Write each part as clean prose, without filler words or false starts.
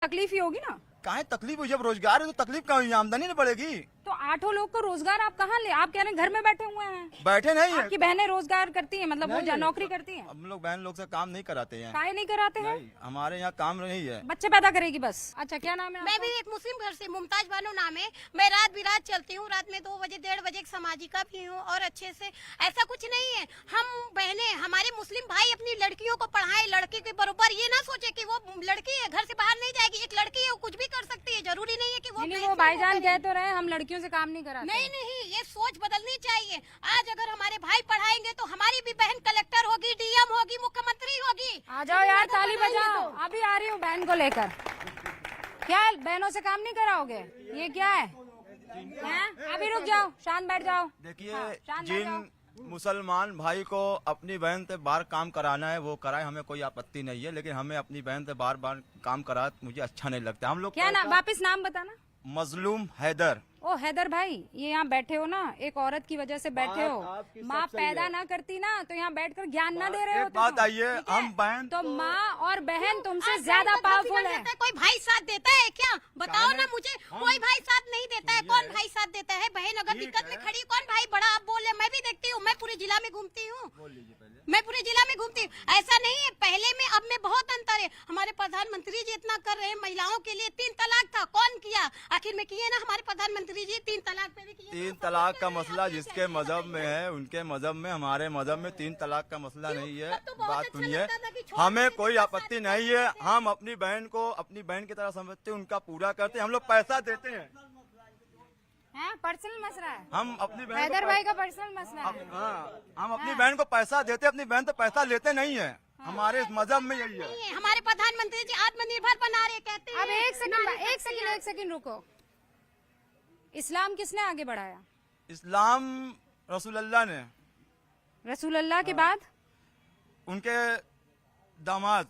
तकलीफ ही होगी ना। काहे तकलीफ हो, जब रोजगार है तो तकलीफ कहाँ हुई, आमदनी नहीं बढ़ेगी। तो 8 लोग को रोजगार आप कहाँ ले, आप कह रहे हैं घर में बैठे हुए हैं। बैठे नहीं है, आपकी बहनें रोजगार करती हैं, मतलब वो नौकरी करती हैं। हम लोग बहन लोग से काम नहीं कराते हैं। काहे नहीं कराते हैं? नहीं, हमारे यहाँ काम नहीं है। बच्चे पैदा करेगी बस। अच्छा, क्या नाम है मैं आपका? भी एक मुस्लिम घर से, मुमताज बानो नाम है। मैं रात बिरात चलती हूँ, रात में 2 बजे 1:30 बजे एक सामाजिका भी हूँ और अच्छे से ऐसा कुछ नहीं है। हम बहनें, हमारे मुस्लिम भाई अपनी लड़कियों को पढ़ाए, लड़की के बराबर ये ना सोचे कि वो लड़की है घर से बाहर नहीं जाएगी। एक लड़की है वो कुछ भी कर सकती है, जरूरी नहीं है कि वो भाईजान कह तो रहे हम लड़कियों से काम नहीं कराते। नहीं, ये सोच बदलनी चाहिए। आज अगर हमारे भाई पढ़ाएंगे तो हमारी भी बहन कलेक्टर होगी, डीएम होगी, मुख्यमंत्री होगी। आ जाओ यार, ताली बजाओ। अभी आ रही हूँ बहन को लेकर। क्या बहनों से काम नहीं कराओगे? ये क्या है? अभी रुक जाओ, शांत बैठ जाओ। देखिए, शांत बैठ जाओ। जिन मुसलमान भाई को अपनी बहन से बार काम कराना है वो कराए, हमें कोई आपत्ति नहीं है। लेकिन हमें अपनी बहन से बार बार काम करा मुझे अच्छा नहीं लगता। हम लोग क्या नाम, वापिस नाम बताना। मजलूम हैदर। ओ हैदर भाई, ये यहाँ बैठे हो ना, एक औरत की वजह से बैठे हो। माँ पैदा ना करती ना तो यहाँ बैठकर ज्ञान ना दे रहे हो। बात आइए, हम बहन तो माँ और बहन तुमसे ज्यादा पावरफुल है। कोई भाई साथ देता है क्या? बताओ ना मुझे। कोई भाई साथ नहीं देता है। कौन भाई साथ देता है? बहन अगर दिक्कत में खड़ी, कौन भाई बड़ा आप बोले? मैं भी देखती हूँ, मैं पूरे जिला में घूमती हूँ। मैं पूरे जिला में घूमती हूँ। ऐसा नहीं है, पहले में अब में बहुत अंतर है। हमारे प्रधानमंत्री जी इतना कर रहे हैं महिलाओं के लिए। 3 तलाक था, कौन किया? आखिर में किए ना हमारे प्रधानमंत्री जी। 3 तलाक पे भी किए। 3 तलाक का मसला जिसके मजहब में है उनके मजहब में, हमारे मजहब में 3 तलाक का मसला नहीं है। बात सुनिए, हमें कोई आपत्ति नहीं है। हम अपनी बहन को अपनी बहन की तरह समझते हैं, उनका पूरा करते हैं। हम लोग पैसा देते हैं, पर्सनल मसला है। हम अपनी बहन हैदर भाई का पर्सनल मसला है। हाँ, हम अपनी बहन को पैसा देते, अपनी बहन तो पैसा लेते नहीं है। हमारे मजहब में यही है। हमारे प्रधानमंत्री जी आत्मनिर्भर बना रहे कहते हैं। अब एक सेकंड रुको। इस्लाम किसने आगे बढ़ाया? इस्लाम रसूलुल्लाह ने। रसूलुल्लाह के बाद उनके दामाद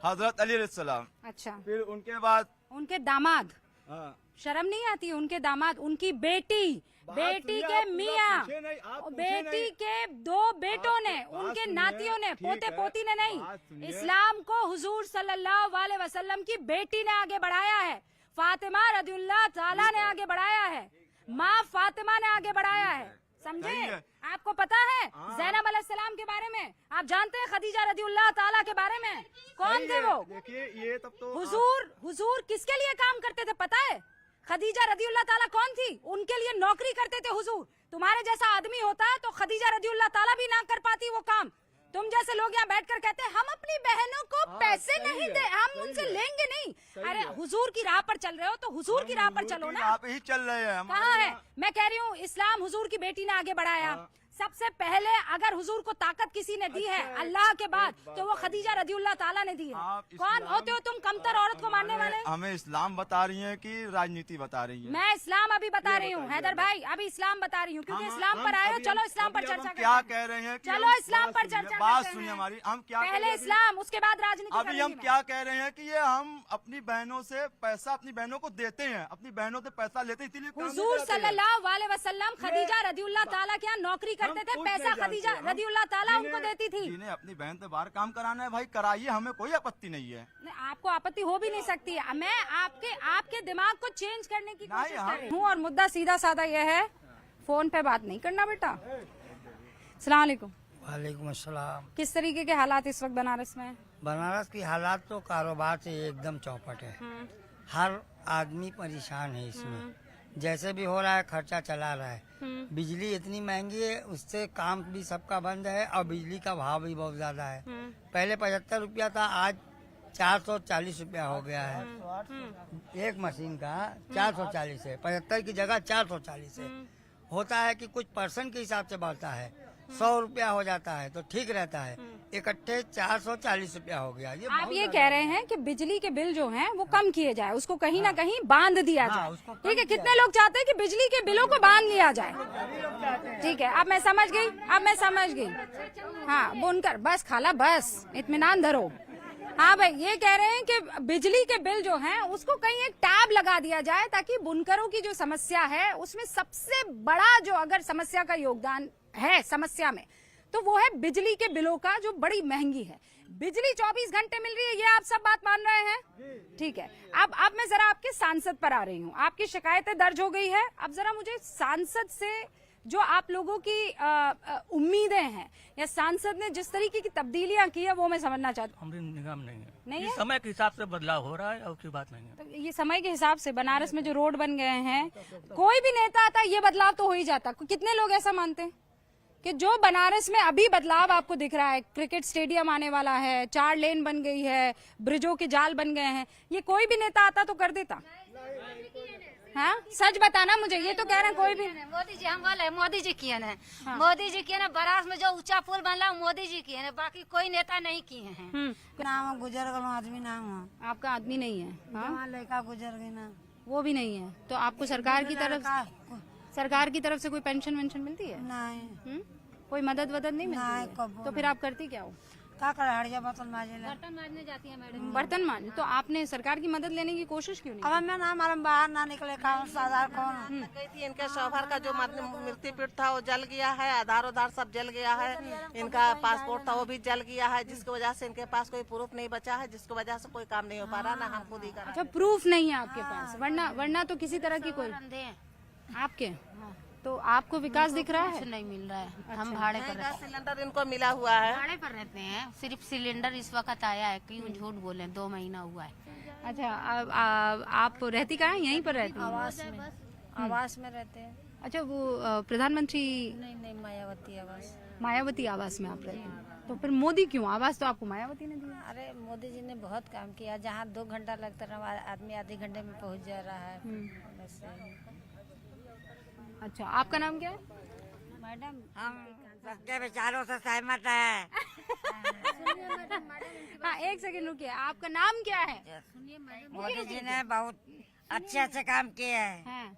हजरत अली अलैहिस्सलाम। अच्छा, फिर उनके बाद उनके दामाद। हाँ, शर्म नहीं आती? उनके दामाद, उनकी बेटी के मियाँ, बेटी के 2 बेटों ने, उनके नातियों ने, पोते पोती ने नहीं। इस्लाम को हुजूर सल्लल्लाहु अलैहि वसल्लम की बेटी ने आगे बढ़ाया है। फातिमा रदियल्लाहु ताला ने आगे बढ़ाया है। माँ फातिमा ने आगे बढ़ाया है। समझे? आपको पता है ज़ैनब अलैहिस्सलाम के बारे में? आप जानते हैं खदीजा रदियल्लाहु ताला के बारे में? कौन थे वो? देखिए, ये तब तो हुजूर किसके लिए काम करते थे पता है? खदीजा रदियल्लाहु ताला कौन थी? उनके लिए नौकरी करते थे हुजूर। तुम्हारे जैसा आदमी होता है तो खदीजा रदियल्लाहु ताला भी ना कर पाती वो काम। तुम जैसे लोग यहाँ बैठकर कहते हैं हम अपनी बहनों को पैसे नहीं दे, हम उनसे लेंगे नहीं। अरे हुजूर की राह पर चल रहे हो तो हुजूर की राह पर चलो ना। आप ही चल रहे हैं। कहाँ है? मैं कह रही हूँ इस्लाम हुजूर की बेटी ने आगे बढ़ाया। सबसे पहले अगर हुजूर को ताकत किसी ने दी है अल्लाह के बाद तो वो खदीजा रदियल्लाहु ताला ने दी है। कौन होते हो तुम कमतर औरत को मारने वाले? हमें इस्लाम बता रही हैं कि राजनीति बता रही हैं? मैं इस्लाम अभी बता रही हूँ हैदर भाई, अभी इस्लाम बता रही हूँ क्योंकि इस्लाम पर आए हो। चलो इस्लाम पर चर्चा क्या करते कह रहे हैं? चलो इस्लाम पर चर्चा बात करते सुनिए हैं। हमारी। हम क्या पहले इस्लाम, उसके बाद राजनीति। अभी हम क्या कह रहे हैं कि ये हम अपनी बहनों से पैसा, अपनी बहनों को देते हैं, अपनी बहनों से पैसा लेते हैं, इसीलिए हुजूर सल्लल्लाहु अलैहि वसल्लम खदीजा रदियल्लाहु ताला के यहाँ नौकरी करते थे। पैसा खदीजा रदियल्लाहु ताला उनको देती थी। जिन्हें अपनी बहन से बाहर काम कराना है भाई कराइए, हमें कोई आपत्ति नहीं है। आपको आपत्ति हो भी नहीं सकती है। मैं आपके दिमाग को चेंज करने की कोशिश कर रही हूँ और मुद्दा सीधा साधा यह है, फोन पे बात नहीं करना बेटा। अस्सलाम वालेकुम। वालेकुम अस्सलाम। किस तरीके के हालात इस वक्त बनारस में? बनारस की हालात तो कारोबार से एकदम चौपट है। हर आदमी परेशान है इसमें। जैसे भी हो रहा है खर्चा चला रहा है। बिजली इतनी महंगी है, उससे काम भी सबका बंद है और बिजली का भाव भी बहुत ज्यादा है। पहले 75 रुपया था, आज 440 रुपया हो गया है। एक मशीन का 440 है, 75 की जगह 440 है। होता है कि कुछ पर्सन के हिसाब से बढ़ता है, 100 रुपया हो जाता है तो ठीक रहता है। इकट्ठे 440 रुपया हो गया। आप ये कह रहे हैं कि बिजली के बिल जो हैं वो कम किए जाए, उसको कहीं ना कहीं बांध दिया जाए। ठीक है, कितने लोग चाहते हैं कि बिजली के बिलों को बांध लिया जाए? ठीक है, अब मैं समझ गई। हाँ, बुनकर बस खाला, बस इत्मीनान धरो। हाँ भाई, ये कह रहे हैं कि बिजली के बिल जो हैं उसको कहीं एक टैब लगा दिया जाए ताकि बुनकरों की जो समस्या है उसमें सबसे बड़ा जो अगर समस्या का योगदान है समस्या में तो वो है बिजली के बिलों का जो बड़ी महंगी है। बिजली 24 घंटे मिल रही है, ये आप सब बात मान रहे हैं? ठीक है, अब मैं जरा आपके सांसद पर आ रही हूँ। आपकी शिकायतें दर्ज हो गई है। अब जरा मुझे सांसद से जो आप लोगों की उम्मीदें हैं या सांसद ने जिस तरीके की तब्दीलियां की है वो मैं समझना चाहती हूँ। हमारी निगाह में नहीं है। नहीं ये है? समय के हिसाब से बदलाव हो रहा है और की बात नहीं है। तो ये समय के हिसाब से बनारस में जो रोड बन गए हैं, कोई भी नेता आता है ये बदलाव तो हो ही जाता। कितने लोग ऐसा मानते हैं कि जो बनारस में अभी बदलाव आपको दिख रहा है, क्रिकेट स्टेडियम आने वाला है, 4 लेन बन गई है, ब्रिजों के जाल बन गए हैं, ये कोई भी नेता आता तो कर देता? हाँ, सच बताना मुझे। ये तो कह रहे हैं कोई भी। मोदी जी हम बोले मोदी जी किए हैं। मोदी जी किए हैं। बनारस में जो ऊंचा पुल बनला मोदी जी किए हैं, बाकी कोई नेता नहीं किए हैं। नाम गुजर गलो आदमी नाम हो। आपका आदमी नहीं है? हाँ? लड़का गुजर गए ना, वो भी नहीं है। तो आपको सरकार की तरफ से कोई पेंशन वेंशन मिलती है? नहीं कोई मदद वदद नहीं नहीं, मिलती है? कबो तो फिर आप करती क्या हो? का कर हड़िया बर्तन माजेला। बर्तन मांजने जाती है मैडम। बर्तन मान। तो आपने सरकार की मदद लेने की कोशिश क्यों नहीं? अब मैं ना मालूम बाहर ना निकले कौन साधार कौन। गई थी। इनके शौहर का जो मृत्यु पीठ था वो जल गया है, आधार उधार सब जल गया है। इनका पासपोर्ट था वो भी जल गया है, जिसकी वजह से इनके पास कोई प्रूफ नहीं बचा है, जिसकी वजह से कोई काम नहीं हो पा रहा, ना हम खुद ही कर। अच्छा, प्रूफ नहीं है आपके पास? वरना तो किसी तरह की कोई आपके तो आपको विकास दिख रहा है? नहीं मिल रहा है। हम भाड़े पर गैस सिलेंडर इनको मिला हुआ है। भाड़े पर रहते हैं। सिर्फ सिलेंडर इस वक्त आया है, क्यों झूठ बोले, 2 महीना हुआ है। अच्छा, आप रहती कहाँ हैं? यहीं पर रहती हैं? आवास में रहते हैं। अच्छा, वो प्रधानमंत्री नहीं मायावती आवास। मायावती आवास में आप रहते हैं? तो फिर मोदी क्यों? आवास तो आपको मायावती ने दिया। अरे मोदी जी ने बहुत काम किया। जहाँ 2 घंटा लगता रहा आदमी आधे घंटे में पहुँच जा रहा है। वैसे। अच्छा, आपका नाम क्या है? मैडम हम सबके विचारों से सहमत है। हाँ, एक सेकंड रुकिए। आपका नाम क्या है? मोदी जी ने बहुत अच्छे काम किए हैं हाँ।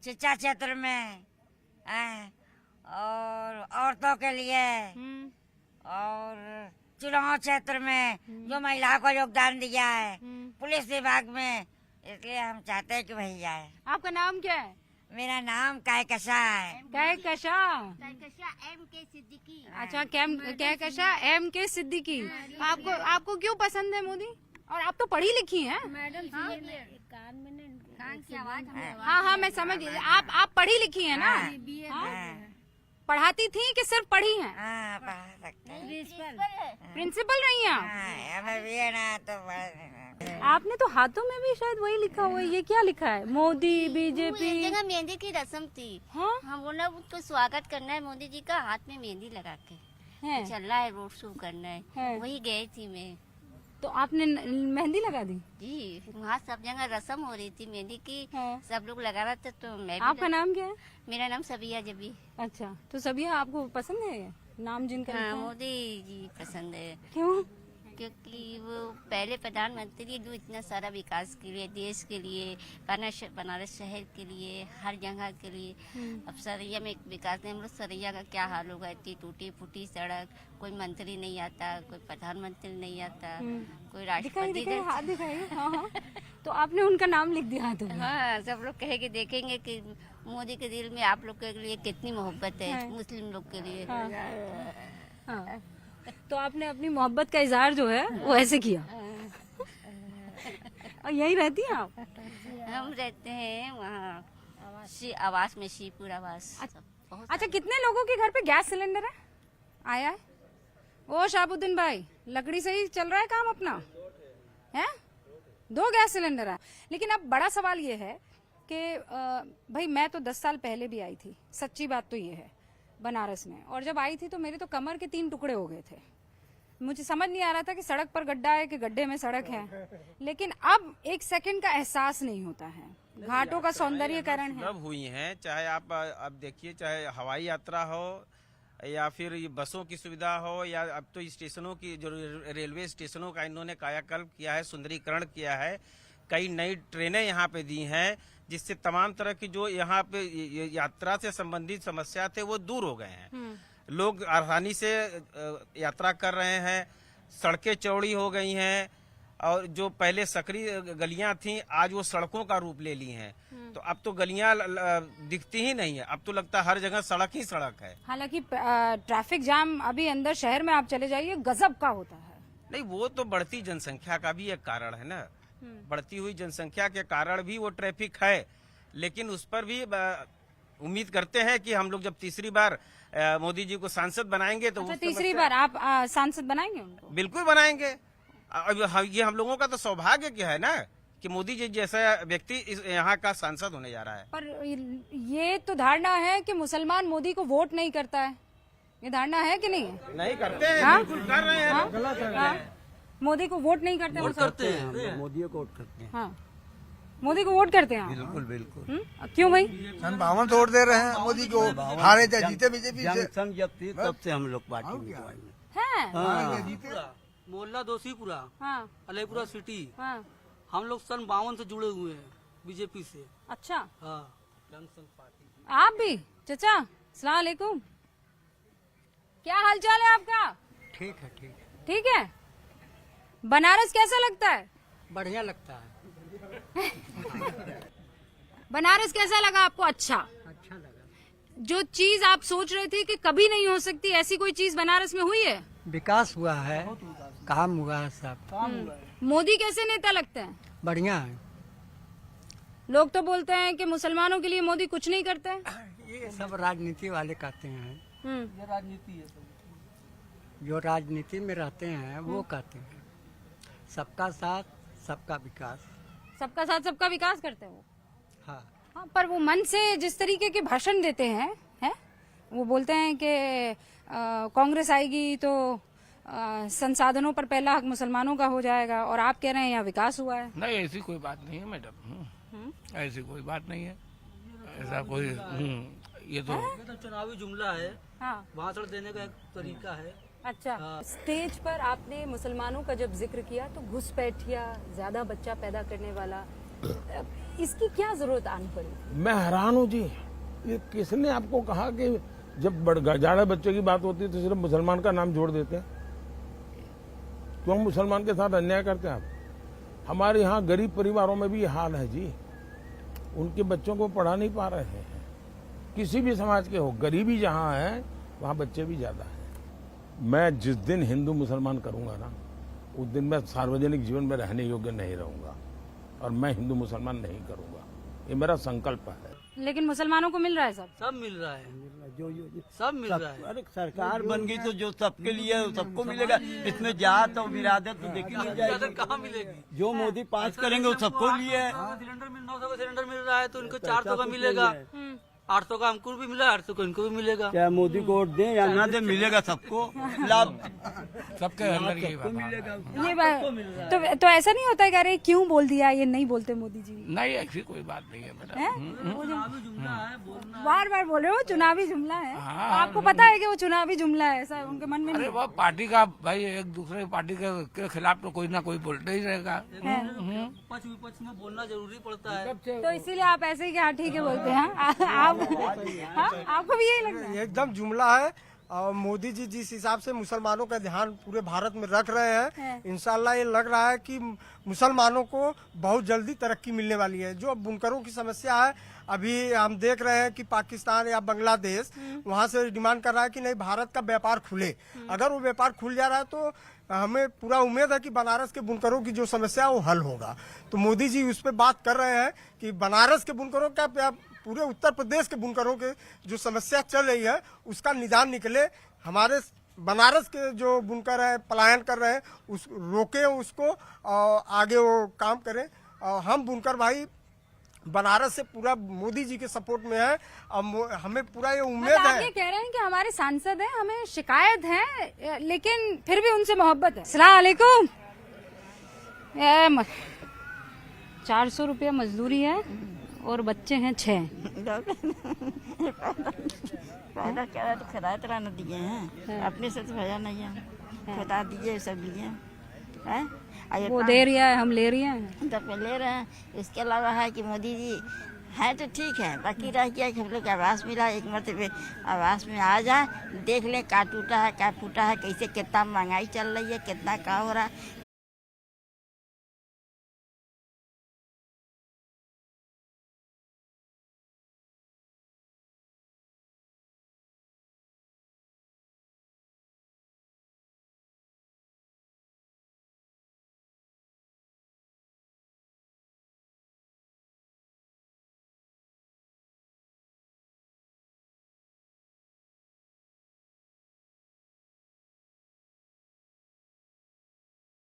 शिक्षा क्षेत्र में और औरतों के लिए और चुनाव क्षेत्र में जो महिलाओं को योगदान दिया है, पुलिस विभाग में, इसलिए हम चाहते हैं कि वही जाए। आपका नाम क्या है? मेरा नाम कहकशा है। कहकशा MK सिद्दीकी। अच्छा, कहकशा MK सिद्दीकी। आपको क्यों पसंद है मोदी? और आप तो पढ़ी लिखी हैं? कान की आवाज हाँ, मैं समझ गई। आप पढ़ी लिखी हैं ना? पढ़ाती थी कि सिर्फ पढ़ी हैं? हाँ, पढ़ा सकते हैं। प्रिंसिपल रही हैं आप? हमें भी है ना तो आपने तो हाथों में भी शायद वही लिखा हुआ है। ये क्या लिखा है? मोदी बीजेपी। जगह मेहंदी की रस्म थी। हाँ, हम बोला उनको स्वागत करना है मोदी जी का, हाथ में मेहंदी लगा के है। चल रहा है, रोड शो करना है। है। वही गई थी मैं। तो आपने मेहंदी लगा दी? जी, वहाँ सब जगह रस्म हो रही थी मेहंदी की। हाँ। सब लोग लगा रहे थे तो मैं भी आपका नाम क्या है? मेरा नाम सबिया जबी। अच्छा, तो सभी आपको पसंद है ये नाम जिनका हाँ, लिखा है? मोदी जी पसंद है। क्यों? क्योंकि वो पहले प्रधानमंत्री जो इतना सारा विकास के लिए, देश के लिए, बनारस शहर के लिए, हर जगह के लिए। अब सरैया में विकास नहीं, हम लोग सरैया का क्या हाल होगा, इतनी टूटी फूटी सड़क, कोई मंत्री नहीं आता, कोई प्रधानमंत्री नहीं आता, कोई राष्ट्रपति। दिखाइए, हाथ दिखाइए। हाँ। तो आपने उनका नाम लिख दिया हाथों में? हाँ, सब लोग कहेंगे, देखेंगे कि मोदी के दिल में आप लोग के लिए कितनी मोहब्बत है, मुस्लिम लोग के लिए। हाँ। तो आपने अपनी मोहब्बत का इजहार जो है वो ऐसे किया। और यही रहती हैं आप? हम रहते हैं वहाँ आवास में, शिवपुर आवास। अच्छा, कितने लोगों के घर पे गैस सिलेंडर है? आया है? ओ शाहबुद्दीन भाई, लकड़ी से ही चल रहा है काम अपना है? 2 गैस सिलेंडर है। लेकिन अब बड़ा सवाल ये है कि भाई मैं तो 10 साल पहले भी आई थी, सच्ची बात तो ये है, बनारस में। और जब आई थी तो मेरे तो कमर के 3 टुकड़े हो गए थे। मुझे समझ नहीं आ रहा था कि सड़क पर गड्ढा है कि गड्ढे में सड़क है। लेकिन अब 1 सेकंड का एहसास नहीं होता है। घाटों का सौंदर्यीकरण है। हुई हैं, चाहे आप अब देखिए, चाहे हवाई यात्रा हो या फिर ये बसों की सुविधा हो, या अब तो स्टेशनों की, जो रेलवे स्टेशनों का इन्होंने कायाकल्प किया है, सुंदरीकरण किया है। कई नई ट्रेनें यहाँ पे दी हैं, जिससे तमाम तरह की जो यहाँ पे यात्रा से संबंधित समस्या थे वो दूर हो गए हैं। लोग आसानी से यात्रा कर रहे हैं, सड़कें चौड़ी हो गई हैं, और जो पहले सकरी गलियां थीं आज वो सड़कों का रूप ले ली हैं। तो अब तो गलियां दिखती ही नहीं है, अब तो लगता है हर जगह सड़क ही सड़क है। हालांकि ट्रैफिक जाम अभी अंदर शहर में आप चले जाइए, गजब का होता नहीं, वो तो बढ़ती जनसंख्या का भी एक कारण है ना। बढ़ती हुई जनसंख्या के कारण भी वो ट्रैफिक है, लेकिन उस पर भी उम्मीद करते हैं कि हम लोग जब तीसरी बार मोदी जी को सांसद बनाएंगे तो अच्छा, तीसरी बार आप सांसद बनाएंगे उनको? बिल्कुल बनाएंगे। अब ये हम लोगों का तो सौभाग्य क्या है ना कि मोदी जी जैसा व्यक्ति यहाँ का सांसद होने जा रहा है। पर ये तो धारणा है कि मुसलमान मोदी को वोट नहीं करता है, ये धारणा है कि नहीं? नहीं करते हैं, हाँ? बिल्कुल कर रहे हैं। हाँ? मोदी को वोट नहीं करते? वोट करते हैं, मोदी को वोट करते हैं। हाँ, मोदी को वोट करते हैं आप? बिल्कुल बिल्कुल। क्यों भाई? सन 52 वोट दे रहे हैं मोदी को, हारे चाहे जीते बीजेपी से। जंक्शन जब थी तब से हम लोग पार्टी में ज्वाइन है? मोहल्ला दोषीपुरा, हाँ अलीपुरा सिटी, हाँ। हम लोग सन 52 से जुड़े हुए हैं बीजेपी से। अच्छा, हाँ, जंक्शन पार्टी। आप भी? चाचा अस्सलाम वालेकुम, क्या हालचाल है आपका? ठीक है, ठीक है, ठीक है। बनारस कैसा लगता है? बढ़िया लगता है। बनारस कैसा लगा आपको? अच्छा लगा। जो चीज आप सोच रहे थे कि कभी नहीं हो सकती, ऐसी कोई चीज बनारस में हुई है? विकास हुआ है, काम हुआ है, सब मोदी कैसे नेता लगते हैं? बढ़िया है। लोग तो बोलते हैं कि मुसलमानों के लिए मोदी कुछ नहीं करते हैं। ये सब राजनीति वाले कहते हैं, हम्म, राजनीति है। जो राजनीति में रहते हैं वो कहते हैं सबका साथ सबका विकास। सबका साथ सबका विकास करते हैं वो। हाँ, हाँ, पर वो मन से जिस तरीके के भाषण देते हैं, वो बोलते हैं कि कांग्रेस आएगी तो संसाधनों पर पहला हक मुसलमानों का हो जाएगा, और आप कह रहे हैं यहाँ विकास हुआ है। नहीं, ऐसी कोई बात नहीं है मैडम, ऐसी कोई बात नहीं है, ऐसा कोई ये तो चुनावी जुमला है, हाँ, भाषण देने का एक तरीका है। अच्छा। स्टेज पर आपने मुसलमानों का जब जिक्र किया तो घुसपैठिया, ज्यादा बच्चा पैदा करने वाला, इसकी क्या जरूरत आनी पड़ी? मैं हैरान हूँ जी, ये किसने आपको कहा कि जब ज्यादा बच्चे की बात होती है तो सिर्फ मुसलमान का नाम जोड़ देते हैं? क्यों मुसलमान के साथ अन्याय करते हैं आप? हमारे यहाँ गरीब परिवारों में भी ये हाल है जी, उनके बच्चों को पढ़ा नहीं पा रहे हैं। किसी भी समाज के हो, गरीबी जहाँ है वहाँ बच्चे भी ज्यादा हैं। मैं जिस दिन हिंदू मुसलमान करूंगा ना, उस दिन मैं सार्वजनिक जीवन में रहने योग्य नहीं रहूंगा, और मैं हिंदू मुसलमान नहीं करूंगा, ये मेरा संकल्प है। लेकिन मुसलमानों को मिल रहा है सब मिल रहा है, सब मिल रहा है। अरे सरकार बन गई तो जो सबके लिए सबको मिलेगा, इसमें जात और विरादत तो देखी नहीं जाएगी। कहाँ मिलेगी? जो मोदी पास करेंगे वो सबको लिए। सिलेंडर मिल 900 का सिलेंडर मिल रहा है तो इनको 400 का मिलेगा, 800 का हमको भी मिला, 800 का इनको भी मिलेगा। चाहे मोदी को वोट दें या ना दें, मिलेगा सबको लाभ, सबके अंदर यही बात मिलेगा। ये बात तो ऐसा नहीं होता है कि अरे क्यों बोल दिया, ये नहीं बोलते मोदी जी? नहीं, ऐसी कोई बात नहीं है बार बार बोल रहे हो चुनावी जुमला है। हाँ, आपको पता है कि वो चुनावी जुमला है, ऐसा उनके मन में अरे नहीं? वो पार्टी का भाई, एक दूसरे पार्टी के खिलाफ तो कोई ना कोई बोलते ही रहेगा। पक्ष विपक्ष में बोलना जरूरी पड़ता है, तो इसीलिए आप ऐसे ही कि हाँ ठीक है बोलते हैं? आप आपको भी यही लगता है? एकदम जुमला है। और मोदी जी जिस हिसाब से मुसलमानों का ध्यान पूरे भारत में रख रहे हैं, इंशाल्लाह ये लग रहा है कि मुसलमानों को बहुत जल्दी तरक्की मिलने वाली है। जो बुनकरों की समस्या है, अभी हम देख रहे हैं कि पाकिस्तान या बांग्लादेश वहाँ से डिमांड कर रहा है कि नहीं, भारत का व्यापार खुले। अगर वो व्यापार खुल जा रहा है तो हमें पूरा उम्मीद है कि बनारस के बुनकरों की जो समस्या है वो हल होगा। तो मोदी जी उस पर बात कर रहे हैं कि बनारस के बुनकरों का, पूरे उत्तर प्रदेश के बुनकरों के जो समस्या चल रही है उसका निदान निकले। हमारे बनारस के जो बुनकर है पलायन कर रहे हैं, उस रोके उसको और आगे वो काम करें। और हम बुनकर भाई बनारस से पूरा मोदी जी के सपोर्ट में है, और हमें पूरा ये उम्मीद आप है। ये कह रहे हैं कि हमारे सांसद हैं, हमें शिकायत है, लेकिन फिर भी उनसे मोहब्बत है। अस्सलाम वालेकुम। 400 रुपया मजदूरी है और बच्चे हैं 6। पैदा करा तो खुदा तरह न दिए हैं, अपने से तो भया नहीं है, खुदा दिए सब लिए हैं। वो दे रहा है, हम ले रहे हैं, तो ले रहे हैं। इसके अलावा है कि मोदी जी है तो ठीक है, बाकी रह गया कि हम लोग आवास मिला, एक मतलब आवास में आ जाए, देख लें क्या टूटा है क्या फूटा है, कैसे कितना महंगाई चल रही है, कितना क्या हो रहा है,